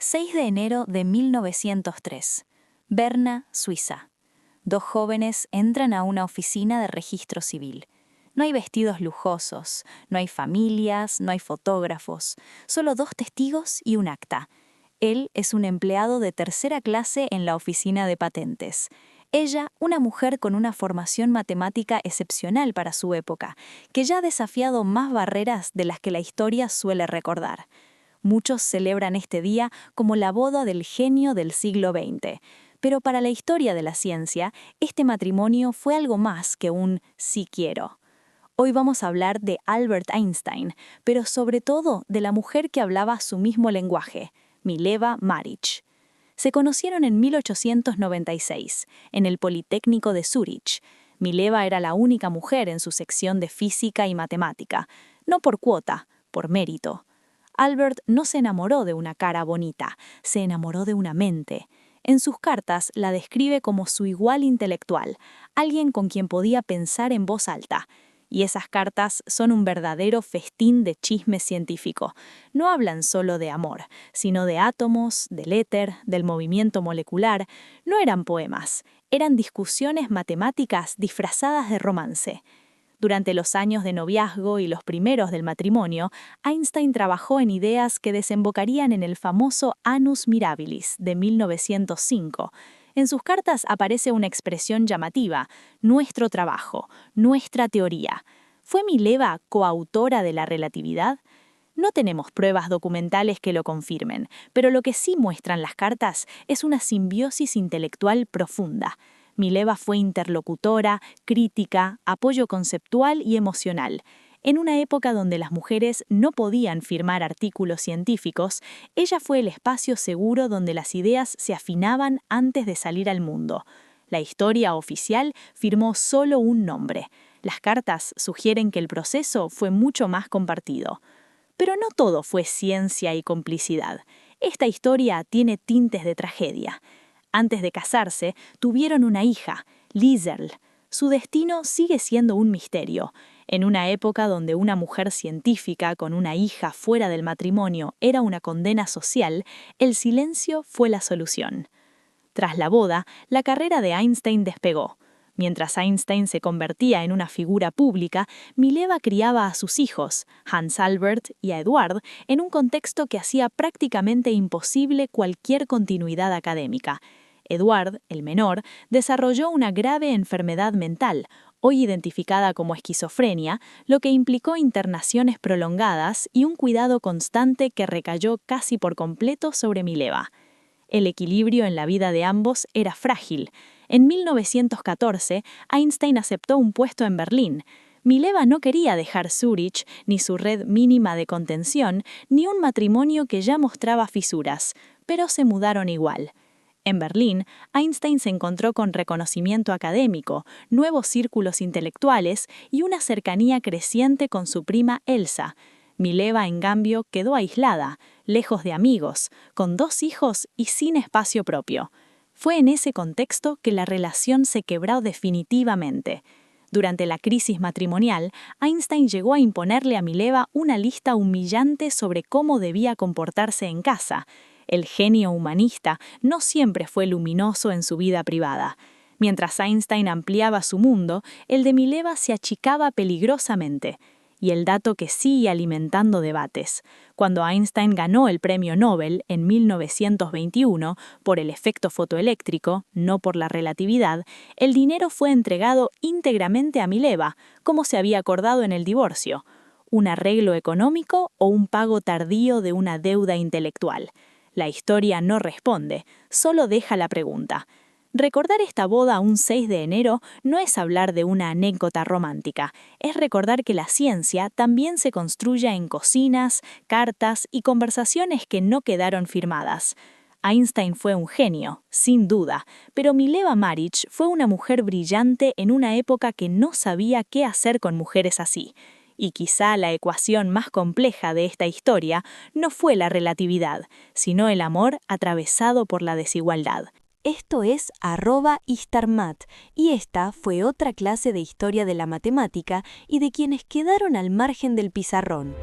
6 de enero de 1903. Berna, Suiza. Dos jóvenes entran a una oficina de registro civil. No hay vestidos lujosos, no hay familias, no hay fotógrafos, solo dos testigos y un acta. Él es un empleado de tercera clase en la oficina de patentes. Ella, una mujer con una formación matemática excepcional para su época, que ya ha desafiado más barreras de las que la historia suele recordar. Muchos celebran este día como la boda del genio del siglo XX. Pero para la historia de la ciencia, este matrimonio fue algo más que un sí quiero. Hoy vamos a hablar de Albert Einstein, pero sobre todo de la mujer que hablaba su mismo lenguaje, Mileva Marić. Se conocieron en 1896, en el Politécnico de Zúrich. Mileva era la única mujer en su sección de física y matemática, no por cuota, por mérito. Albert no se enamoró de una cara bonita, se enamoró de una mente. En sus cartas la describe como su igual intelectual, alguien con quien podía pensar en voz alta. Y esas cartas son un verdadero festín de chisme científico. No hablan solo de amor, sino de átomos, del éter, del movimiento molecular. No eran poemas, eran discusiones matemáticas disfrazadas de romance. Durante los años de noviazgo y los primeros del matrimonio, Einstein trabajó en ideas que desembocarían en el famoso Annus Mirabilis de 1905. En sus cartas aparece una expresión llamativa: nuestro trabajo, nuestra teoría. ¿Fue Mileva coautora de la relatividad? No tenemos pruebas documentales que lo confirmen, pero lo que sí muestran las cartas es una simbiosis intelectual profunda. Mileva fue interlocutora, crítica, apoyo conceptual y emocional. En una época donde las mujeres no podían firmar artículos científicos, ella fue el espacio seguro donde las ideas se afinaban antes de salir al mundo. La historia oficial firmó solo un nombre. Las cartas sugieren que el proceso fue mucho más compartido. Pero no todo fue ciencia y complicidad. Esta historia tiene tintes de tragedia. Antes de casarse, tuvieron una hija, Liesl. Su destino sigue siendo un misterio. En una época donde una mujer científica con una hija fuera del matrimonio era una condena social, el silencio fue la solución. Tras la boda, la carrera de Einstein despegó. Mientras Einstein se convertía en una figura pública, Mileva criaba a sus hijos, Hans Albert y a Eduard, en un contexto que hacía prácticamente imposible cualquier continuidad académica. Eduard, el menor, desarrolló una grave enfermedad mental, hoy identificada como esquizofrenia, lo que implicó internaciones prolongadas y un cuidado constante que recayó casi por completo sobre Mileva. El equilibrio en la vida de ambos era frágil. En 1914, Einstein aceptó un puesto en Berlín. Mileva no quería dejar Zúrich, ni su red mínima de contención, ni un matrimonio que ya mostraba fisuras, pero se mudaron igual. En Berlín, Einstein se encontró con reconocimiento académico, nuevos círculos intelectuales y una cercanía creciente con su prima Elsa. Mileva, en cambio, quedó aislada, lejos de amigos, con 2 hijos y sin espacio propio. Fue en ese contexto que la relación se quebró definitivamente. Durante la crisis matrimonial, Einstein llegó a imponerle a Mileva una lista humillante sobre cómo debía comportarse en casa. El genio humanista no siempre fue luminoso en su vida privada. Mientras Einstein ampliaba su mundo, el de Mileva se achicaba peligrosamente. Y el dato que sigue alimentando debates. Cuando Einstein ganó el premio Nobel en 1921 por el efecto fotoeléctrico, no por la relatividad, el dinero fue entregado íntegramente a Mileva, como se había acordado en el divorcio. ¿Un arreglo económico o un pago tardío de una deuda intelectual? La historia no responde, solo deja la pregunta. Recordar esta boda un 6 de enero no es hablar de una anécdota romántica, es recordar que la ciencia también se construye en cocinas, cartas y conversaciones que no quedaron firmadas. Einstein fue un genio, sin duda, pero Mileva Marić fue una mujer brillante en una época que no sabía qué hacer con mujeres así. Y quizá la ecuación más compleja de esta historia no fue la relatividad, sino el amor atravesado por la desigualdad. Esto es @Istarmat y esta fue otra clase de historia de la matemática y de quienes quedaron al margen del pizarrón.